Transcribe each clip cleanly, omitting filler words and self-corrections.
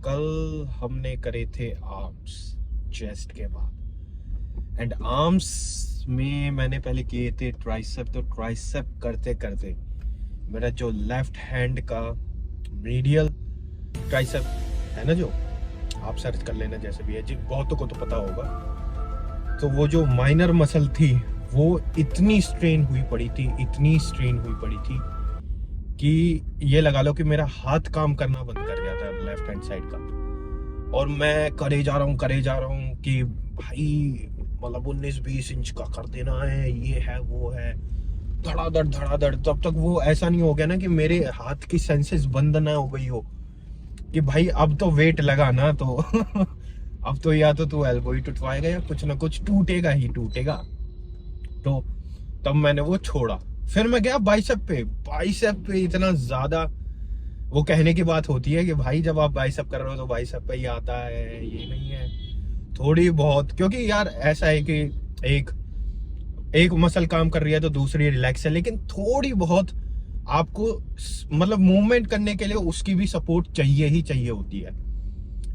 कल हमने करे थे आर्म्स चेस्ट के बाद, एंड आर्म्स में मैंने पहले किए थे ट्राइसेप। तो ट्राइसेप करते करते मेरा जो लेफ्ट हैंड का मीडियल ट्राइसेप है ना, जो आप सर्च कर लेना जैसे भी है, जी बहुतों को तो पता होगा, तो वो जो माइनर मसल थी वो इतनी स्ट्रेन हुई पड़ी थी, इतनी स्ट्रेन हुई पड़ी थी कि ये लगा लो कि मेरा हाथ काम करना बंद कर गया था लेफ्ट हैंड साइड का। और मैं करे जा रहा हूँ कि भाई मतलब 19-20 इंच का कर देना है, ये है वो है, धड़ाधड़। तब तक वो ऐसा नहीं हो गया ना कि मेरे हाथ की सेंसेस बंद ना हो गई हो कि भाई अब तो वेट लगा ना, तो अब तो या तो तू एल्बो ही टूटवाएगा या कुछ ना कुछ टूटेगा ही टूटेगा। तो तब मैंने वो छोड़ा, फिर मैं गया बाइसेप पे इतना ज्यादा। वो कहने की बात होती है कि भाई जब आप बाइसेप कर रहे हो तो बाइसेप पे ही आता है, ये नहीं है थोड़ी बहुत, क्योंकि यार ऐसा है कि एक एक मसल काम कर रही है तो दूसरी रिलैक्स है, लेकिन थोड़ी बहुत आपको मतलब मूवमेंट करने के लिए उसकी भी सपोर्ट चाहिए ही चाहिए होती है।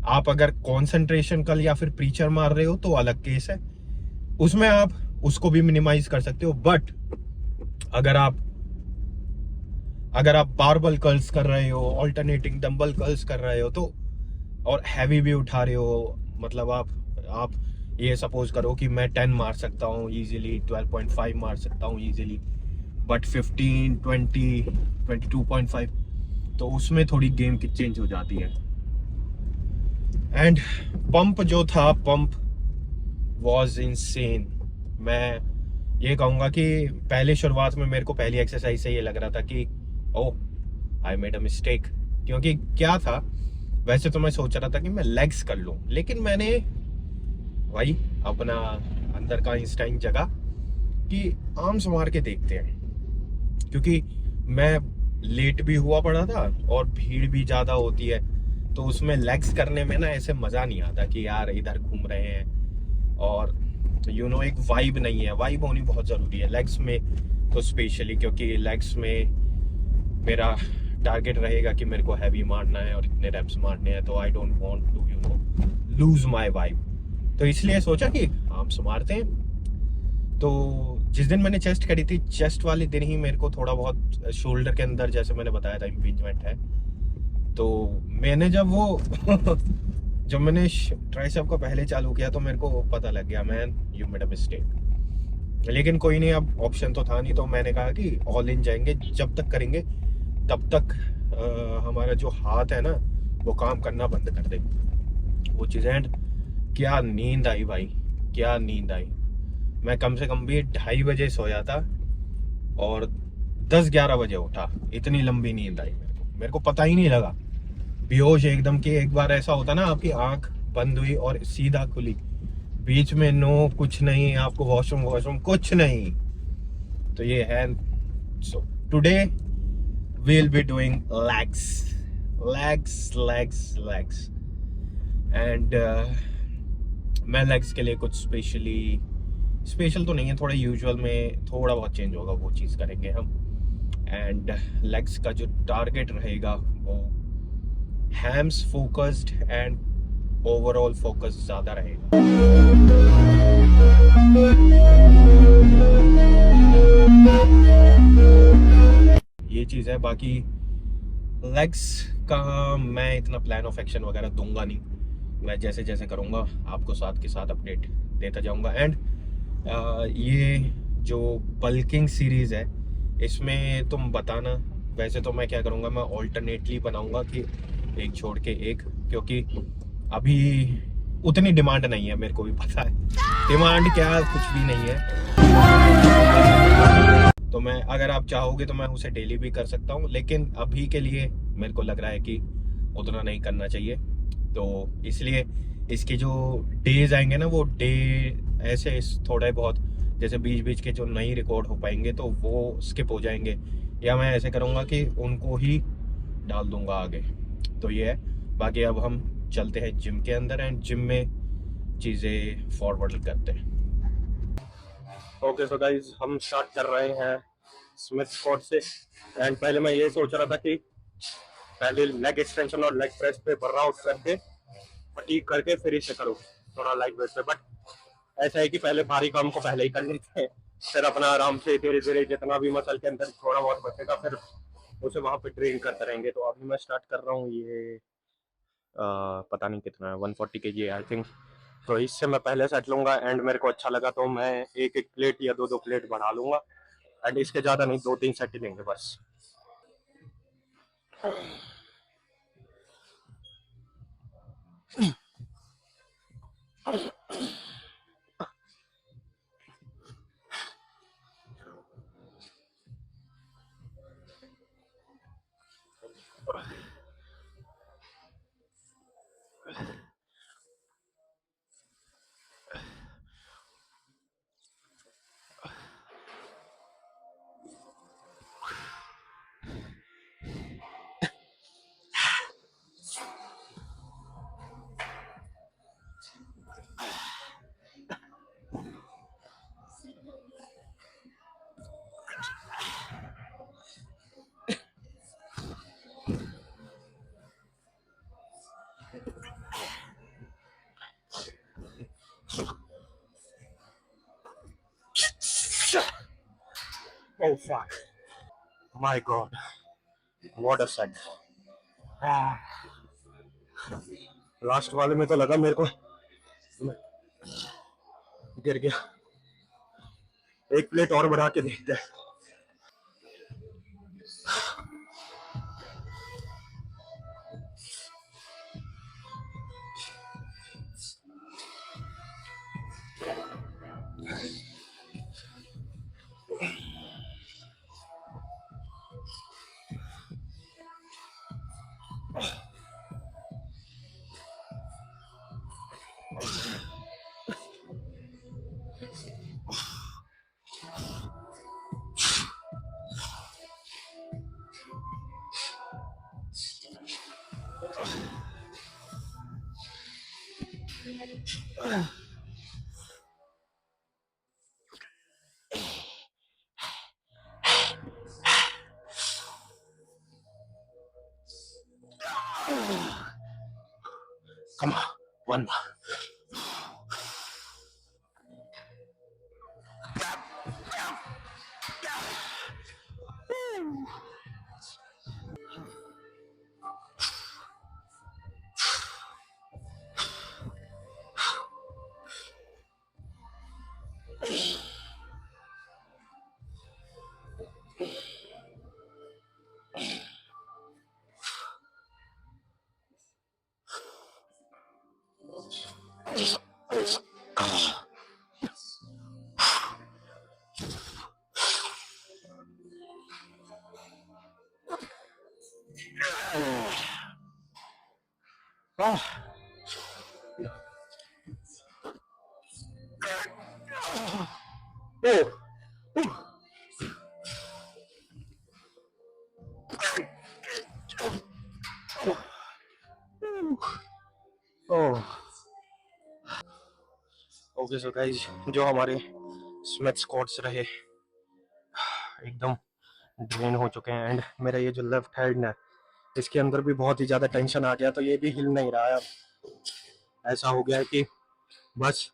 आप अगर कंसंट्रेशन कल या फिर प्रीचर मार रहे हो तो अलग केस है, उसमें आप उसको भी मिनिमाइज कर सकते हो। बट अगर आप बारबल कर्ल्स कर रहे हो, ऑल्टरनेटिंग डंबल कर्ल्स कर रहे हो, तो और हैवी भी उठा रहे हो, मतलब आप ये सपोज करो कि मैं 10 मार सकता हूँ इजीली, 12.5 मार सकता हूँ इजीली, बट 15, 20, 22.5, तो उसमें थोड़ी गेम की चेंज हो जाती है। एंड पंप जो था, पंप वॉज इनसेन। मैं ये कहूँगा कि पहले शुरुआत में मेरे को पहली एक्सरसाइज से ये लग रहा था कि ओह आई मेड अ मिस्टेक, क्योंकि क्या था, वैसे तो मैं सोच रहा था कि मैं लेग्स कर लूँ, लेकिन मैंने भाई अपना अंदर का इंस्टाइंक्ट जगा कि आर्म्स मार के देखते हैं, क्योंकि मैं लेट भी हुआ पड़ा था और भीड़ भी ज़्यादा होती है, तो उसमें लेग्स करने में ना ऐसे मज़ा नहीं आता कि यार इधर घूम रहे हैं, और एक वाइब नहीं है। वाइब होनी बहुत ज़रूरी है लेग्स में तो स्पेशली, क्योंकि लेग्स में मेरा टारगेट रहेगा कि मेरे को हैवी मारना है और इतने रेप्स मारने हैं, तो I don't want to lose my vibe. तो इसलिए सोचा कि आर्म्स मारते हैं। तो जिस दिन मैंने चेस्ट करी थी, चेस्ट वाले दिन ही मेरे को थोड़ा बहुत शोल्डर के अंदर, जैसे मैंने बताया था, इम्पिंजमेंट है। तो मैंने जब मैंने ट्राइसेप को पहले चालू किया तो मेरे को पता लग गया, man you made a mistake. लेकिन कोई नहीं, अब ऑप्शन तो था नहीं, तो मैंने कहा कि ऑल इन जाएंगे, जब तक करेंगे तब तक हमारा जो हाथ है ना वो काम करना बंद कर दे वो चीज़। एंड क्या नींद आई भाई, क्या नींद आई। मैं कम से कम भी 2:30 बजे सोया था और 10-11 बजे उठा, इतनी लंबी नींद आई मेरे को पता ही नहीं लगा। बेहोश एकदम, कि एक बार ऐसा होता ना, आपकी आंख बंद हुई और सीधा खुली, बीच में नो कुछ नहीं, आपको वॉशरूम कुछ नहीं। तो ये है। So today we'll be doing legs and मैं लेग्स के लिए कुछ स्पेशल तो नहीं है, थोड़ा यूजुअल में थोड़ा बहुत चेंज होगा, वो चीज़ करेंगे हम। एंड लेग्स का जो टारगेट रहेगा वो hams focused and overall focus ज़्यादा रहेगा। ये चीज़ है। बाकी लेग्स का मैं इतना प्लान ऑफ एक्शन वगैरह दूंगा नहीं, मैं जैसे जैसे करूँगा आपको साथ के साथ अपडेट देता जाऊँगा। एंड ये जो बल्किंग सीरीज़ है इसमें तुम बताना, वैसे तो मैं क्या करूँगा, मैं ऑल्टरनेटली बनाऊँगा कि एक छोड़ के एक, क्योंकि अभी उतनी डिमांड नहीं है, मेरे को भी पता है डिमांड क्या कुछ भी नहीं है। तो मैं, अगर आप चाहोगे तो मैं उसे डेली भी कर सकता हूँ, लेकिन अभी के लिए मेरे को लग रहा है कि उतना नहीं करना चाहिए। तो इसलिए इसके जो डेज आएंगे ना, वो डे ऐसे थोड़े बहुत, जैसे बीच बीच के जो नहीं रिकॉर्ड हो पाएंगे तो वो स्किप हो जाएंगे, या मैं ऐसे करूँगा कि उनको ही डाल दूंगा आगे। तो ये है। बाकी अब हम चलते हैं जिम के अंदर एंड जिम में चीज़ें फॉरवर्ड करते हैं। ओके सो गाइस, हम स्टार्ट कर रहे हैं स्मिथ स्क्वाट से। एंड पहले मैं ये सोच रहा था कि पहले लेग एक्सटेंशन और लेग प्रेस पे वर्कआउट करके फटीग करके फिर इसे करो थोड़ा लाइट वेट पे। बट ऐसा है कि पहले भारी काम को पहले ही कर लेते हैं, फिर अपना आराम से धीरे धीरे जितना भी मसल के अंदर थोड़ा बहुत बचेगा फिर उसे वहां पे ट्रेन करते रहेंगे। तो अभी मैं स्टार्ट कर रहा हूँ, ये पता नहीं कितना है, 140 kg आई थिंक। तो इससे मैं पहले सेट लूंगा एंड मेरे को अच्छा लगा तो मैं एक एक प्लेट या दो दो प्लेट बढ़ा लूंगा एंड इसके ज्यादा नहीं, 2-3 सेट ही लेंगे बस। Oh fuck. My God. What a set. Last वाले में तो लगा मेरे को गिर गया। एक प्लेट और बढ़ा के देखते हैं। Come on, one more. Okay so guys, जो हमारे स्मिथ स्क्वाट्स रहे एकदम ड्रेन हो चुके हैं एंड मेरा ये जो लेफ्ट हैंड है इसके अंदर भी बहुत ही ज्यादा टेंशन आ गया, तो ये भी हिल नहीं रहा है। ऐसा हो गया है कि बस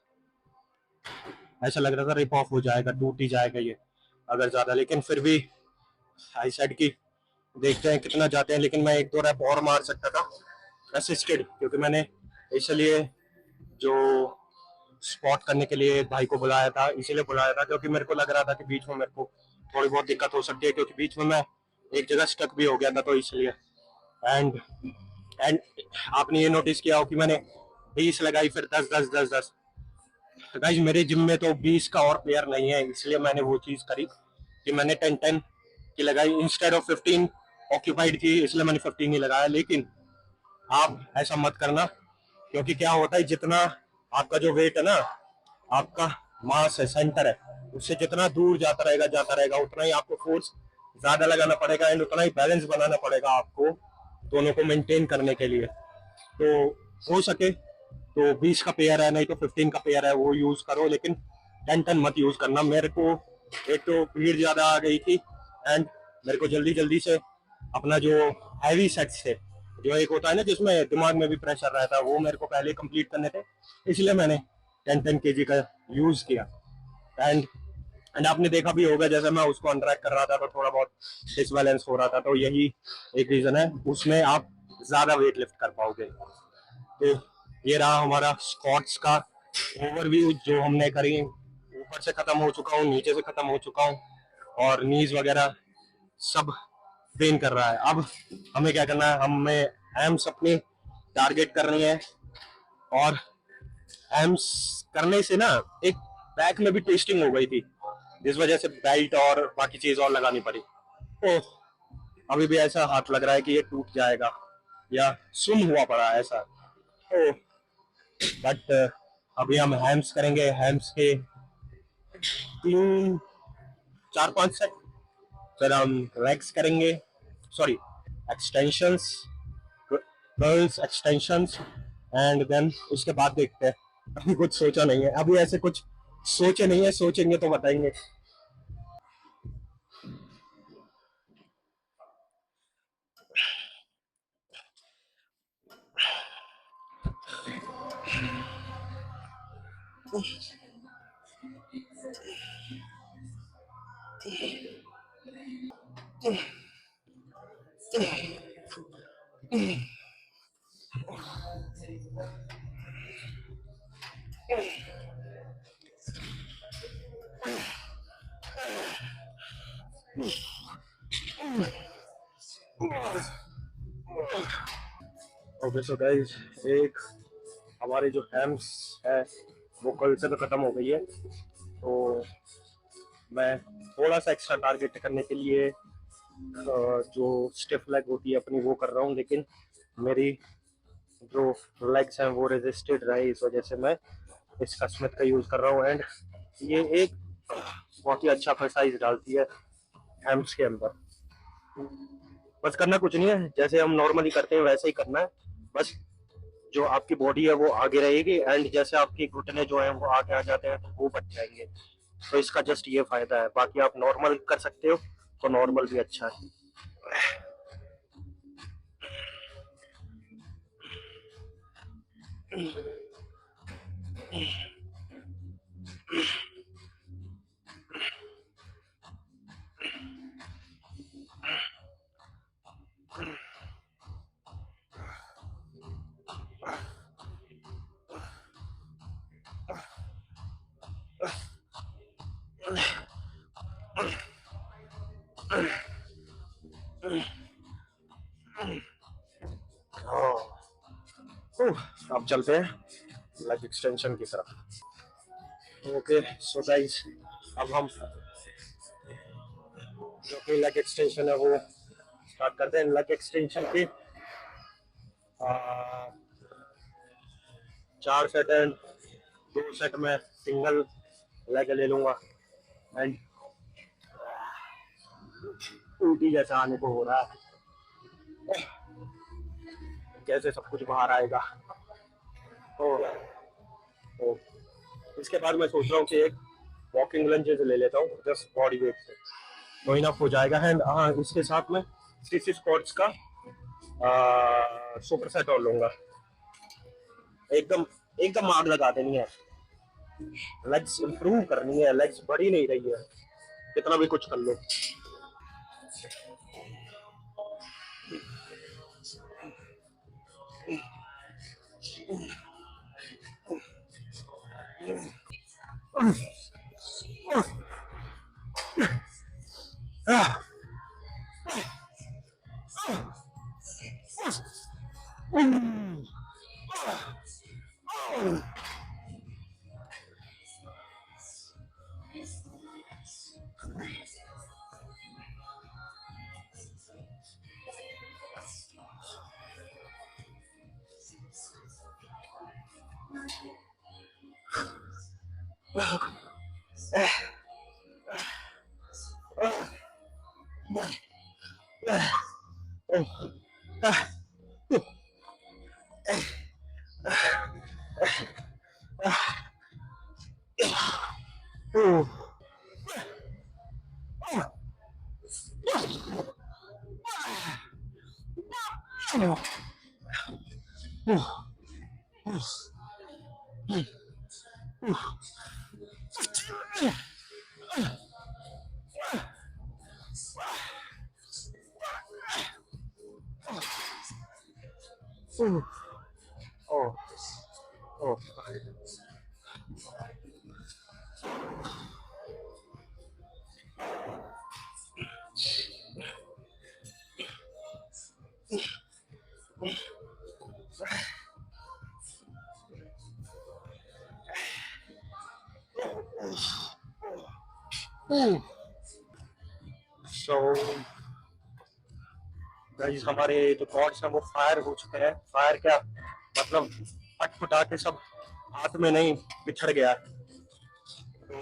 ऐसा लग रहा था रिप ऑफ हो जाएगा, टूट ही जाएगा ये अगर ज्यादा, लेकिन फिर भी आई साइड की देखते हैं कितना जाते हैं। लेकिन मैं एक दो रैप और मार सकता था असिस्टेड, क्योंकि मैंने इसलिए जो स्पॉट करने के लिए एक भाई को बुलाया था, इसीलिए बुलाया था क्योंकि मेरे को लग रहा था कि बीच में मेरे को थोड़ी बहुत दिक्कत हो सकती है, क्योंकि बीच में मैं एक जगह स्टक भी हो गया था, तो इसलिए। एंड एंड आपने ये नोटिस किया हो कि मैंने 20 लगाई फिर 10 10 10 10। गाइस मेरे जिम में तो 20 का और प्लेयर नहीं है, इसलिए मैंने वो चीज करी कि मैंने 10 10 की लगाई इंस्टेड ऑफ 15 ऑक्यूपाइड थी, इसलिए मैंने 15 ही लगाया। लेकिन आप ऐसा मत करना, क्योंकि क्या होता है जितना आपका जो वेट है ना, आपका मास है, सेंटर है, उससे जितना दूर जाता रहेगा उतना ही आपको फोर्स ज्यादा लगाना पड़ेगा एंड उतना ही बैलेंस बनाना पड़ेगा आपको दोनों को मेंटेन करने के लिए। तो हो सके तो 20 का पेयर है, नहीं तो 15 का पेयर है, वो यूज करो, लेकिन 10 10 मत यूज करना। मेरे को एक तो भीड़ ज्यादा आ गई थी एंड मेरे को जल्दी जल्दी से अपना जो हैवी सेट्स थे, जो एक होता है ना जिसमें दिमाग में भी प्रेशर रहता है, वो मेरे को पहले कंप्लीट करने थे, इसलिए मैंने 10-10 kg का यूज किया। एंड एंड आपने देखा भी होगा, जैसे मैं उसको अनट्रैक कर रहा था तो थोड़ा बहुत डिसबैलेंस हो रहा था, तो यही एक रीजन है, उसमें आप ज्यादा वेट लिफ्ट कर पाओगे। तो ये रहा हमारा स्क्वाट्स का ओवरव्यू जो हमने करी। ऊपर से खत्म हो चुका हूँ, नीचे से खत्म हो चुका हूँ, और नीज वगैरह सब पेन कर रहा है। अब हमें क्या करना है, हमें एम्स अपनी टारगेट करनी है, और एम्स करने से ना एक बैक में भी ट्विस्टिंग हो गई थी, जिस वजह से बेल्ट और बाकी चीज और लगानी पड़ी। तो अभी भी ऐसा हाथ लग रहा है कि ये टूट जाएगा या सुन हुआ पड़ा है ऐसा। तो बट अभी हम हैम्स करेंगे, हैम्स के 3-4-5 सेट, फिर हम लेग्स करेंगे, sorry extensions, curls extensions, and then उसके बाद देखते हैं। अभी कुछ सोचा नहीं है, अभी ऐसे कुछ सोचे नहीं है, सोचेंगे तो बताएंगे। ओके सो गाइस, एक हमारी जो हैम्स है वो कल से तो खत्म हो गई है, तो मैं थोड़ा सा एक्स्ट्रा टारगेट करने के लिए जो स्टिफ लेग होती है अपनी वो कर रहा हूँ, लेकिन मेरी जो लेग्स हैं वो रेजिस्टेड रहे, इस वजह से मैं इसका स्मिथ का यूज कर रहा हूँ। एंड ये एक बहुत ही अच्छा एक्सरसाइज डालती है हैम्स के अंदर। बस करना कुछ नहीं है, जैसे हम नॉर्मली करते हैं वैसे ही करना है। बस जो आपकी बॉडी है वो आगे रहेगी, एंड जैसे आपके घुटने जो है वो आगे आ जाते हैं तो वो बच जाएंगे। तो इसका जस्ट ये फायदा है, बाकी आप नॉर्मल कर सकते हो तो नॉर्मल भी अच्छा है। अब चलते हैं लेग एक्सटेंशन की तरफ। ओके सो गाइस, अब हम जो कि लेग एक्सटेंशन है वो स्टार्ट करते हैं। लेग एक्सटेंशन की 4 सेट एंड 2 सेट में सिंगल लेग ले लूंगा। एंड उल्टी जैसा आने को हो रहा है, कैसे सब कुछ बाहर आएगा। तो, तो इसके बाद मैं सोच रहा हूँ कि एक वॉकिंग लंजेस ले लेता हूँ जस्ट बॉडी वेट से, तो इनफ हो जाएगा। एंड हाँ, इसके साथ में 6 स्क्वाट्स का सुपर सेट और लूंगा। एकदम एकदम आग लगा देनी है, लेग्स इंप्रूव करनी है, लेग्स बढ़ी नहीं रही है कितना भी कुछ कर लो। Oh, oh. So गाइस हमारे जो कॉर्ड्स हैं वो फायर हो चुके हैं। फायर क्या मतलब फटफटा के सब हाथ में नहीं बिछड़ गया। तो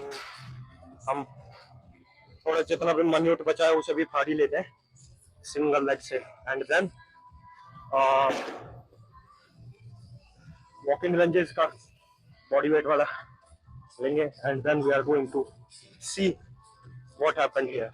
हम थोड़ा जितना भी मन्यूट बचा है उसे भी फाड़ ही लेते हैं सिंगल लेग से। एंड देन वॉकिंग लंजेस का बॉडी वेट वाला लेंगे। And then we are going to see what happened here.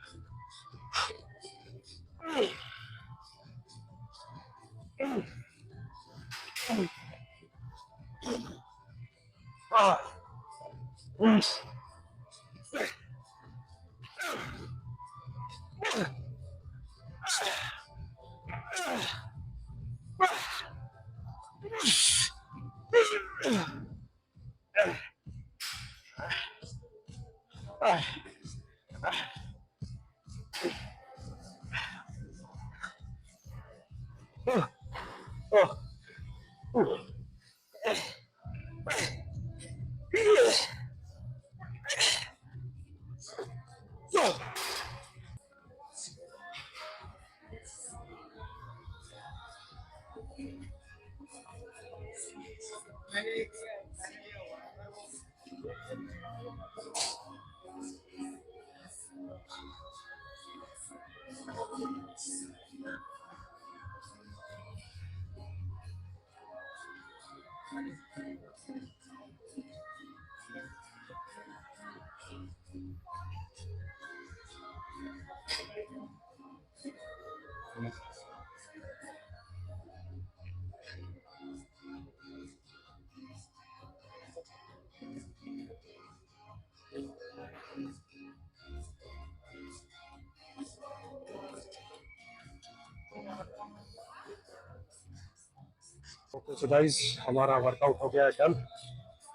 Okay so guys हमारा वर्कआउट हो गया है डन।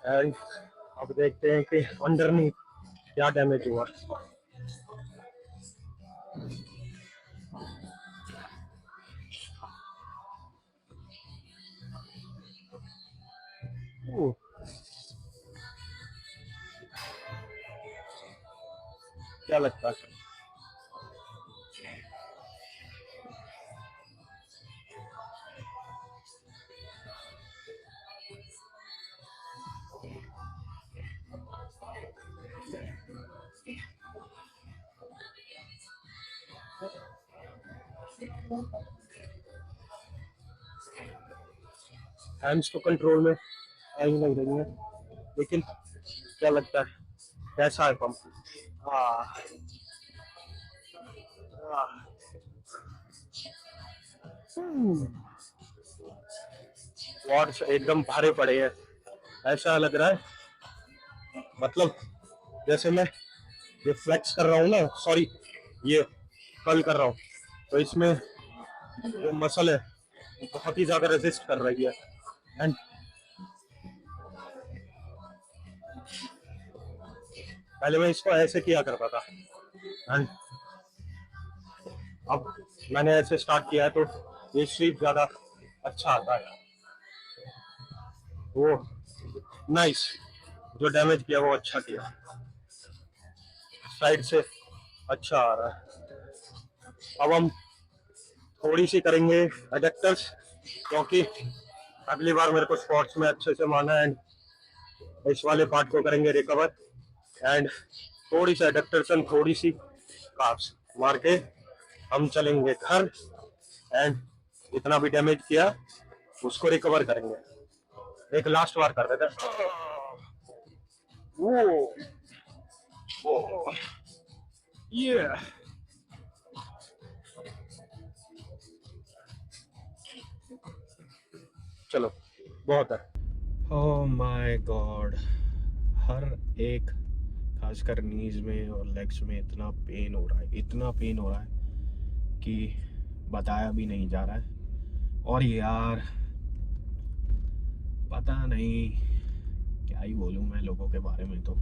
एंड अब देखते हैं कि अंडरनीथ क्या डैमेज हुआ। ओह, क्या लगता है? हैंड्स तो कंट्रोल में आ ही नहीं रही है, लेकिन क्या लगता है कैसा है पंप? क्वाड्स एकदम भारे पड़े हैं। ऐसा लग रहा है मतलब जैसे मैं ये फ्लेक्स कर रहा हूँ ना, सॉरी ये कर्ल कर रहा हूँ, तो इसमें जो मसल है बहुत ही ज्यादा रेजिस्ट कर रही है। एंड पहले मैं इसको ऐसे किया करता था एंड अब मैंने ऐसे स्टार्ट किया है, तो ये स्वीप ज्यादा अच्छा आता है। वो नाइस, जो डैमेज किया वो अच्छा किया, साइड से अच्छा आ रहा है। अब हम थोड़ी सी करेंगे एडक्टर्स, क्योंकि अगली बार मेरे को स्पोर्ट्स में अच्छे से माना है। एंड इस वाले पार्ट को करेंगे रिकवर। एंड थोड़ी सी एडक्टर्स एंड थोड़ी सी काफ्स मार के हम चलेंगे घर। एंड जितना भी डैमेज किया उसको रिकवर करेंगे। एक लास्ट बार कर देते हैं। वो ये चलो बहुत है। ओह माय गॉड, हर एक खासकर नीज में और लेग्स में इतना पेन हो रहा है, इतना पेन हो रहा है कि बताया भी नहीं जा रहा है। और यार पता नहीं क्या ही बोलूं मैं लोगों के बारे में। तो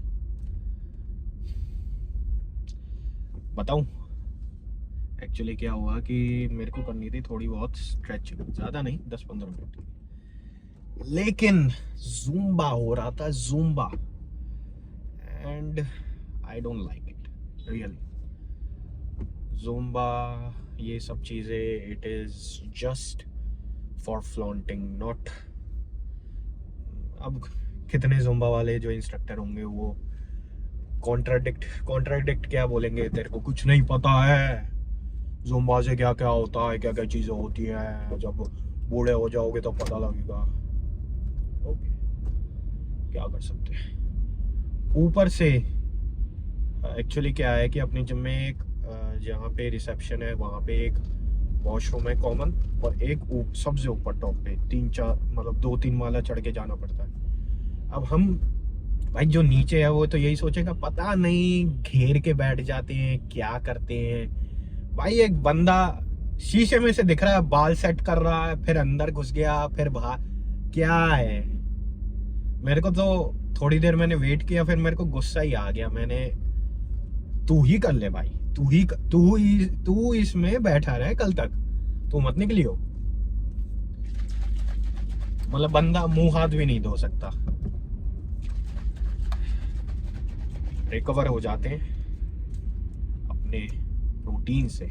बताऊं एक्चुअली क्या हुआ कि मेरे को करनी थी थोड़ी बहुत स्ट्रेचिंग, ज़्यादा नहीं, 10-15 मिनट की, लेकिन ज़ूम्बा हो रहा था, Zumba, and I don't like it really. Zumba ये सब चीज़ें, it is just for flaunting, not. अब कितने ज़ुम्बा वाले जो इंस्ट्रक्टर होंगे वो कॉन्ट्राडिक्ट क्या बोलेंगे, तेरे को कुछ नहीं पता है ज़ुम्बा से क्या क्या होता है, क्या क्या चीज़ें होती हैं, जब बूढ़े हो जाओगे तो पता लगेगा। ओके, क्या कर सकते हैं। ऊपर से एक्चुअली क्या है कि अपने जिम में एक जहाँ पे रिसेप्शन है वहाँ पे एक वॉशरूम है कॉमन, और एक सबसे ऊपर टॉप पे 3-4 मतलब 2-3 माला चढ़ के जाना पड़ता है। अब हम भाई जो नीचे है वो तो यही सोचेगा पता नहीं, घेर के बैठ जाते हैं, क्या करते हैं। भाई एक बंदा शीशे में से दिख रहा है, बाल सेट कर रहा है, फिर अंदर घुस गया, फिर बाहर, क्या है। मेरे को तो थोड़ी देर मैंने वेट किया, फिर मेरे को गुस्सा ही आ गया। मैंने, तू ही कर ले भाई, तू इसमें बैठा रहे कल तक, तू मत निकलियो। मतलब बंदा मुंह हाथ भी नहीं धो सकता। रिकवर हो जाते हैं अपने रूटीन से।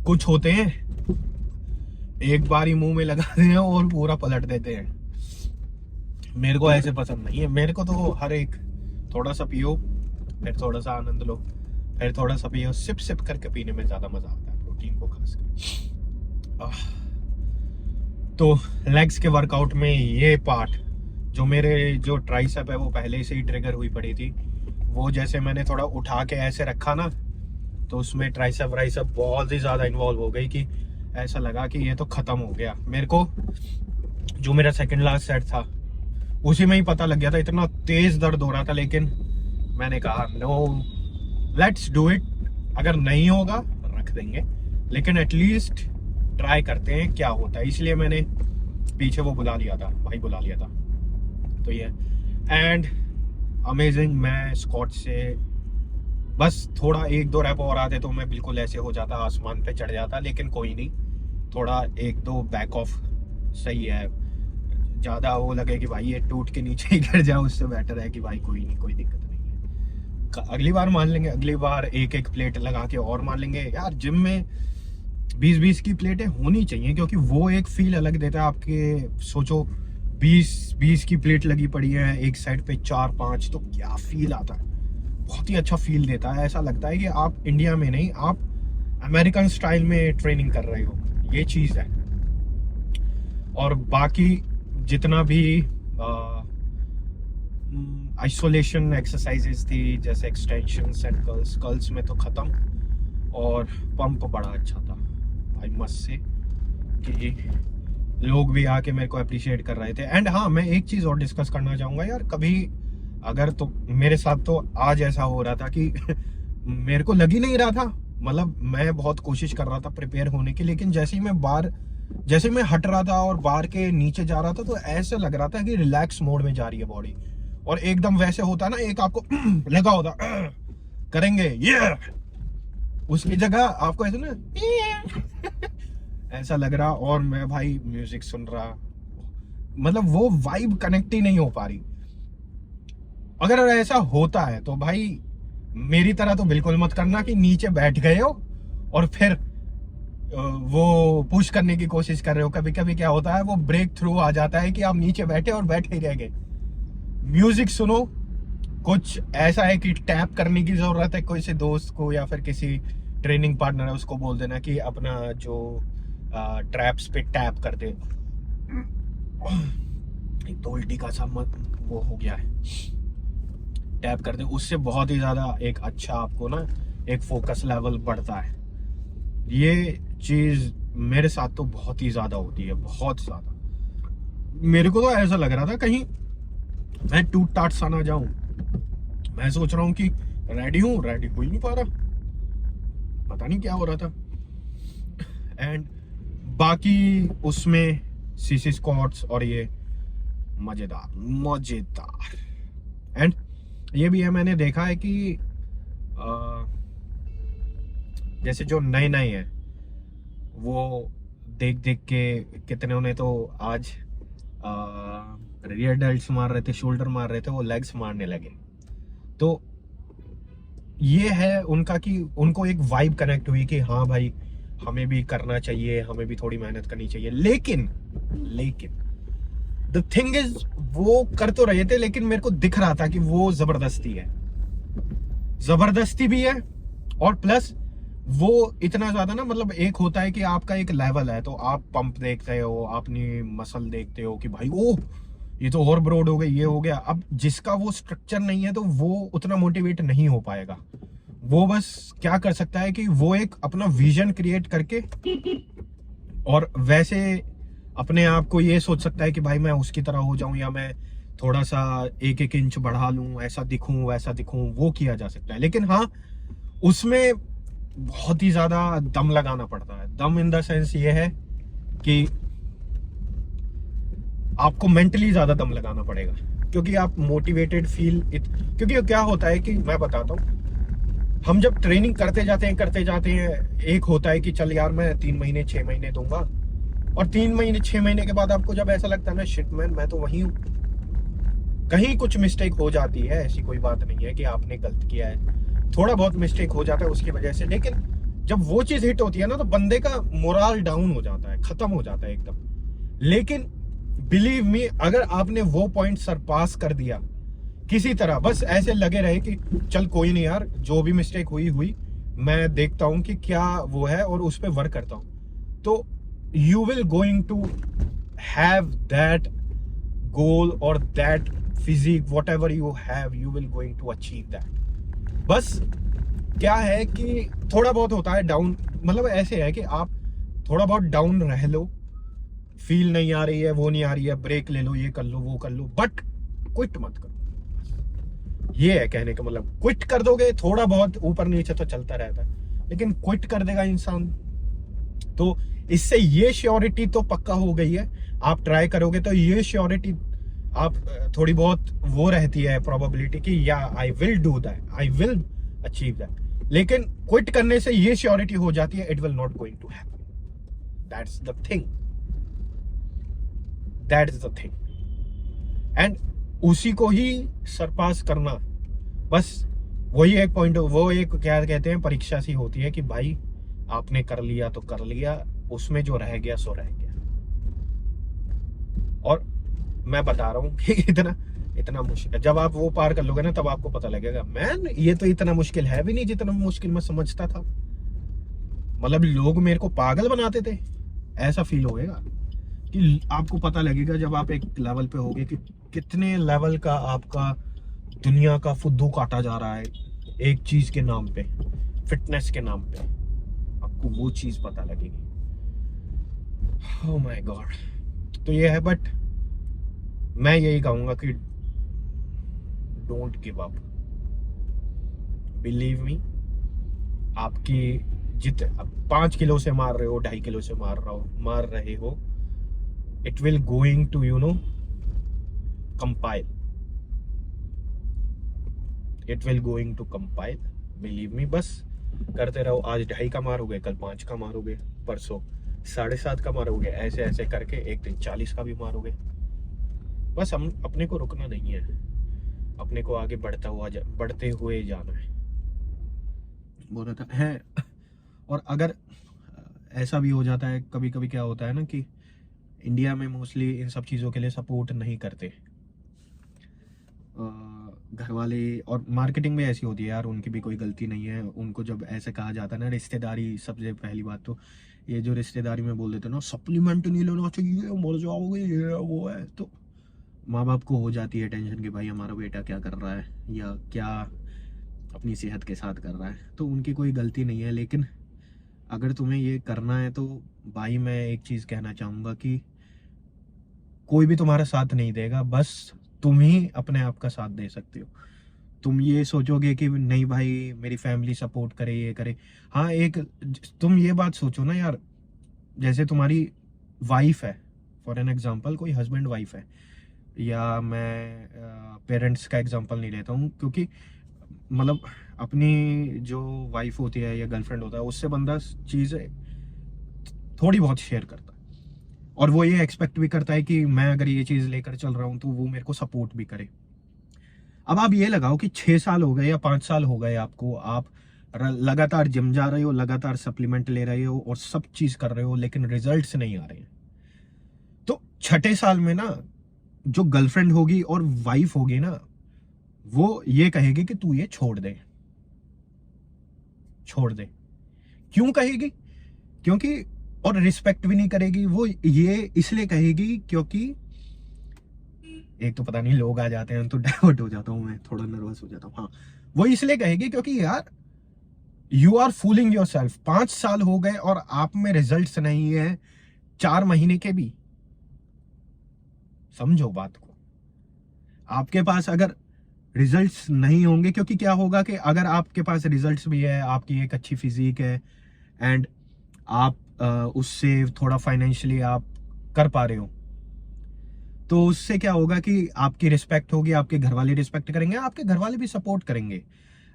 कुछ होते हैं एक बार ही मुंह में लगाते हैं और पूरा पलट देते हैं। मेरे को ऐसे पसंद नहीं है। मेरे को तो हर एक थोड़ा सा पियो, फिर थोड़ा सा आनंद लो, फिर थोड़ा सा पियो, सिप सिप करके पीने में ज्यादा मजा आता है, प्रोटीन को खासकर। तो लेग्स के वर्कआउट में ये पार्ट, जो मेरे जो ट्राइसेप है वो पहले से ही ट्रिगर हुई पड़ी थी, वो जैसे मैंने थोड़ा उठा के ऐसे रखा ना, तो उसमें ट्राइसेप वाइसेप बहुत ही ज़्यादा इन्वॉल्व हो गई कि ऐसा लगा कि ये तो ख़त्म हो गया। मेरे को जो मेरा सेकंड लास्ट सेट था उसी में ही पता लग गया था, इतना तेज़ दर्द हो रहा था। लेकिन मैंने कहा नो, लेट्स डू इट। अगर नहीं होगा रख देंगे, लेकिन एटलीस्ट ट्राई करते हैं क्या होता है। इसलिए मैंने पीछे वो बुला लिया था, भाई बुला लिया था। तो ये एंड अमेजिंग। मैं स्क्वाट से बस थोड़ा 1-2 रैप और आते तो मैं बिल्कुल ऐसे हो जाता, आसमान पे चढ़ जाता, लेकिन कोई नहीं, थोड़ा 1-2 बैक ऑफ सही है। ज़्यादा वो लगे कि भाई ये टूट के नीचे ही गिर जाए, उससे बेटर है कि भाई कोई नहीं, कोई दिक्कत नहीं है, अगली बार मान लेंगे। अगली बार 1-1 प्लेट लगा के और मान लेंगे। यार जिम में 20-20 की प्लेटें होनी चाहिए, क्योंकि वो एक फील अलग देता है। आपके सोचो 20 की प्लेट लगी पड़ी है एक साइड पे 4-5, तो क्या फील आता है, बहुत ही अच्छा फील देता है। ऐसा लगता है कि आप इंडिया में नहीं, आप अमेरिकन स्टाइल में ट्रेनिंग कर रहे हो, ये चीज़ है। और बाकी जितना भी आइसोलेशन एक्सरसाइजेस थी, जैसे एक्सटेंशंस एंड कर्ल्स में तो ख़त्म, और पंप बड़ा अच्छा था आई मस्ट से, कि लोग भी आके मेरे को अप्रिशिएट कर रहे थे। एंड हाँ, मैं एक चीज़ और डिस्कस करना चाहूँगा यार, कभी अगर तो मेरे साथ तो आज ऐसा हो रहा था कि मेरे को लग ही नहीं रहा था, मतलब मैं बहुत कोशिश कर रहा था प्रिपेयर होने की, लेकिन जैसे ही मैं हट रहा था और बार के नीचे जा रहा था, तो ऐसे लग रहा था कि रिलैक्स मोड में जा रही है बॉडी, और एकदम वैसे होता ना, एक आपको लगा होता करेंगे ये, उसकी जगह आपको ऐसे ना ऐसा लग रहा। और मैं भाई म्यूजिक सुन रहा, मतलब वो वाइब कनेक्ट ही नहीं हो पा रही। अगर ऐसा होता है तो भाई मेरी तरह तो बिल्कुल मत करना कि नीचे बैठ गए हो और फिर वो पुश करने की कोशिश कर रहे हो। कभी कभी क्या होता है, वो ब्रेक थ्रू आ जाता है कि आप नीचे बैठे और बैठे ही रह गए। म्यूजिक सुनो, कुछ ऐसा है कि टैप करने की जरूरत है, कोई से दोस्त को या फिर किसी ट्रेनिंग पार्टनर है उसको बोल देना कि अपना जो ट्रैप्स पे टैप कर दे। एक तो उल्टी का सा वो हो गया है, टैप कर दे, उससे बहुत ही ज्यादा एक अच्छा आपको ना एक फोकस लेवल बढ़ता है। ये चीज मेरे साथ तो बहुत ही ज्यादा होती है, बहुत ज्यादा। मेरे को तो ऐसा लग रहा था कहीं मैं टूट टाट सा ना जाऊं। मैं सोच रहा हूँ कि रेडी हूँ, रेडी हो ही नहीं पा रहा, पता नहीं क्या हो रहा था। एंड बाकी उसमें सीसी स्क्वाट्स और ये मजेदार मजेदार। एंड ये भी है, मैंने देखा है कि जैसे जो नए नए हैं वो देख देख के कितने ने तो आज रियर डेल्ट्स मार रहे थे, शोल्डर मार रहे थे, वो लेग्स मारने लगे। तो ये है उनका कि उनको एक वाइब कनेक्ट हुई कि हाँ भाई हमें भी करना चाहिए, हमें भी थोड़ी मेहनत करनी चाहिए। लेकिन द थिंग इज वो कर तो रहे थे, लेकिन मेरे को दिख रहा था कि वो जबरदस्ती है, जबरदस्ती भी है। और प्लस वो इतना ज्यादा ना, मतलब एक होता है कि आपका एक लेवल है तो आप पंप देखते हो, अपनी मसल देखते हो कि भाई ओ ये तो और ब्रॉड हो गई, ये हो गया। अब जिसका वो स्ट्रक्चर नहीं है तो वो उतना मोटिवेट नहीं हो पाएगा। वो बस क्या कर सकता है कि वो एक अपना विजन क्रिएट करके और वैसे अपने आप को ये सोच सकता है कि भाई मैं उसकी तरह हो जाऊं, या मैं थोड़ा सा एक एक इंच बढ़ा लूं, ऐसा दिखूं वैसा दिखूं, वो किया जा सकता है। लेकिन हाँ, उसमें बहुत ही ज्यादा दम लगाना पड़ता है। दम इन द सेंस ये है कि आपको मेंटली ज्यादा दम लगाना पड़ेगा, क्योंकि आप मोटिवेटेड क्योंकि क्या होता है कि मैं बताता हूँ, हम जब ट्रेनिंग करते जाते हैं एक होता है कि चल यार मैं 3 महीने 6 महीने दूंगा, और 3 महीने 6 महीने के बाद आपको जब ऐसा लगता है ना शिट मैन मैं तो वही हूँ, कहीं कुछ मिस्टेक हो जाती है, ऐसी कोई बात नहीं है कि आपने गलत किया है, थोड़ा बहुत मिस्टेक हो जाता है उसकी वजह से। लेकिन जब वो चीज हिट होती है ना तो बंदे का मोरल डाउन हो जाता है, खत्म हो जाता है एकदम। लेकिन बिलीव मी, अगर आपने वो पॉइंट सरपास कर दिया किसी तरह, बस ऐसे लगे रहे कि चल कोई नहीं यार, जो भी मिस्टेक हुई मैं देखता हूं कि क्या वो है और उस पर वर्क करता हूं, तो you will going to have that goal और that physique, whatever you have, you will going to achieve that. बस क्या है कि थोड़ा बहुत होता है डाउन, मतलब ऐसे है कि आप थोड़ा बहुत डाउन रह लो, फील नहीं आ रही है, वो नहीं आ रही है, ब्रेक ले लो, ये कर लो वो कर लो, बट क्विट मत करो। ये है कहने का मतलब, क्विट कर दोगे थोड़ा बहुत ऊपर नीचे तो चलता रहता है, लेकिन क्विट कर देगा इंसान तो इससे ये श्योरिटी तो पक्का हो गई है, आप ट्राई करोगे तो ये श्योरिटी आप थोड़ी बहुत वो रहती है प्रोबेबिलिटी कि या I will do that, I will achieve that. लेकिन क्विट करने से ये श्योरिटी हो जाती है it will not going to happen. That's the thing, that is the thing. And उसी को ही सरपास करना, बस वही एक पॉइंट, वो एक क्या कहते हैं परीक्षा सी होती है कि भाई आपने कर लिया तो कर लिया, उसमें जो रह गया सो रह गया। और मैं बता रहा हूं कि इतना मुश्किल, जब आप वो पार कर लोगे ना तब आपको पता लगेगा मैन ये तो इतना मुश्किल है भी नहीं जितना मुश्किल मैं समझता था। मतलब लोग मेरे को पागल बनाते थे, ऐसा फील होएगा कि आपको पता लगेगा जब आप एक लेवल पे होगे कि कितने लेवल का आपका दुनिया का फुद्दू काटा जा रहा है एक चीज के नाम पे, फिटनेस के नाम पे, आपको वो चीज पता लगेगी। Oh my God. तो ये है, बट मैं यही कहूंगा कि don't give up, believe me. आपकी जित 5 किलो से मार रहे हो, 2.5 किलो से मार रहे हो, it will going to compile, it will going to compile, believe me। बस करते रहो, आज 2.5 का मारोगे, कल 5 का मारोगे, परसों 7.5 का मारोगे, ऐसे ऐसे करके एक दिन 40 का भी मारोगे। बस हम अपने को रुकना नहीं है, अपने को आगे बढ़ते हुए जाना है, बोल रहा था है। और अगर ऐसा भी हो जाता है कभी कभी, क्या होता है ना कि इंडिया में मोस्टली इन सब चीज़ों के लिए सपोर्ट नहीं करते घर वाले, और मार्केटिंग में ऐसी होती है यार, उनकी भी कोई गलती नहीं है। उनको जब ऐसे कहा जाता है ना, रिश्तेदारी सबसे पहली बात तो ये जो रिश्तेदारी में बोल देते ना सप्लीमेंट नहीं लेना चाहिए, मर जाओगे, ये वो है, तो माँ बाप को हो जाती है टेंशन कि भाई हमारा बेटा क्या कर रहा है या क्या अपनी सेहत के साथ कर रहा है। तो उनकी कोई गलती नहीं है, लेकिन अगर तुम्हें ये करना है तो भाई मैं एक चीज कहना चाहूंगा कि कोई भी तुम्हारा साथ नहीं देगा, बस तुम ही अपने आप का साथ दे सकते हो। तुम ये सोचोगे कि नहीं भाई मेरी फैमिली सपोर्ट करे, ये करे। हाँ, एक तुम ये बात सोचो ना यार, जैसे तुम्हारी वाइफ है, फॉर एन एग्जांपल कोई हस्बैंड वाइफ है, या मैं पेरेंट्स का एग्जांपल नहीं लेता हूँ, क्योंकि मतलब अपनी जो वाइफ होती है या गर्लफ्रेंड होता है उससे बंदा चीज़ें थोड़ी बहुत शेयर करता है, और वो ये एक्सपेक्ट भी करता है कि मैं अगर ये चीज़ लेकर चल रहा हूँ तो वो मेरे को सपोर्ट भी करे। अब आप ये लगाओ कि 6 साल हो गए या 5 साल हो गए आपको, आप लगातार जिम जा रहे हो, लगातार सप्लीमेंट ले रहे हो और सब चीज कर रहे हो, लेकिन रिजल्ट्स नहीं आ रहे हैं। तो छठे साल में ना जो गर्लफ्रेंड होगी और वाइफ होगी ना, वो ये कहेगी कि तू ये छोड़ दे, छोड़ दे। क्यों कहेगी? क्योंकि, और रिस्पेक्ट भी नहीं करेगी वो, ये इसलिए कहेगी क्योंकि एक तो पता नहीं लोग आ जाते हैं तो डाइवर्ट हो जाता हूं मैं, थोड़ा नर्वस हो जाता हूँ। हाँ, वो इसलिए कहेगी क्योंकि यार you are fooling yourself. 5 साल हो गए और आप में रिजल्ट्स नहीं है 4 महीने के भी। समझो बात को, आपके पास अगर रिजल्ट्स नहीं होंगे, क्योंकि क्या होगा कि अगर आपके पास रिजल्ट्स भी है, आपकी एक अच्छी फिजिक है, एंड आप उससे थोड़ा फाइनेंशियली आप कर पा रहे हो, तो उससे क्या होगा कि आपकी रिस्पेक्ट होगी, आपके घर वाले रिस्पेक्ट करेंगे, आपके घर वाले भी सपोर्ट करेंगे।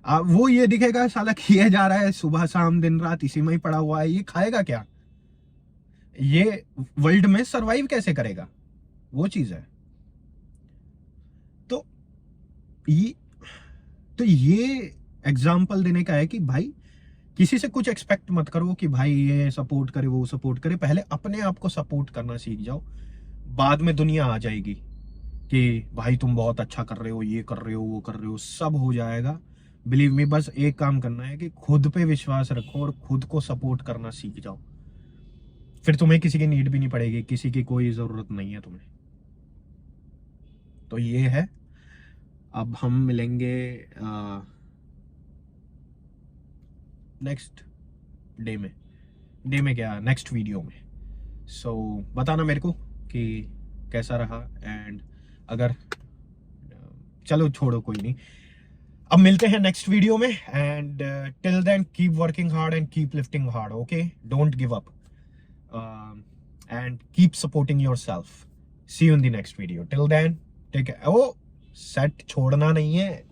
वो ये दिखेगा साला किया जा रहा है सुबह शाम दिन रात इसी में ही पड़ा हुआ है, ये खाएगा क्या, ये वर्ल्ड में सरवाइव कैसे करेगा, वो चीज है। तो ये ये एग्जाम्पल देने का है कि भाई किसी से कुछ एक्सपेक्ट मत करो कि भाई ये सपोर्ट करे वो सपोर्ट करे, पहले अपने आप को सपोर्ट करना सीख जाओ। बाद में दुनिया आ जाएगी कि भाई तुम बहुत अच्छा कर रहे हो, ये कर रहे हो, वो कर रहे हो, सब हो जाएगा। बिलीव मी, बस एक काम करना है कि खुद पे विश्वास रखो और खुद को सपोर्ट करना सीख जाओ। फिर तुम्हें किसी की नीड भी नहीं पड़ेगी, किसी की कोई जरूरत नहीं है तुम्हें। तो ये है। अब हम मिलेंगे नेक्स्ट डे में क्या, नेक्स्ट वीडियो में। सो बताना मेरे को कि कैसा रहा, एंड अगर चलो छोड़ो कोई नहीं, अब मिलते हैं नेक्स्ट वीडियो में, and till then keep working hard and keep lifting hard, okay, don't give up, and keep supporting yourself. See you in the next video, till then take care. ओ सेट छोड़ना नहीं है।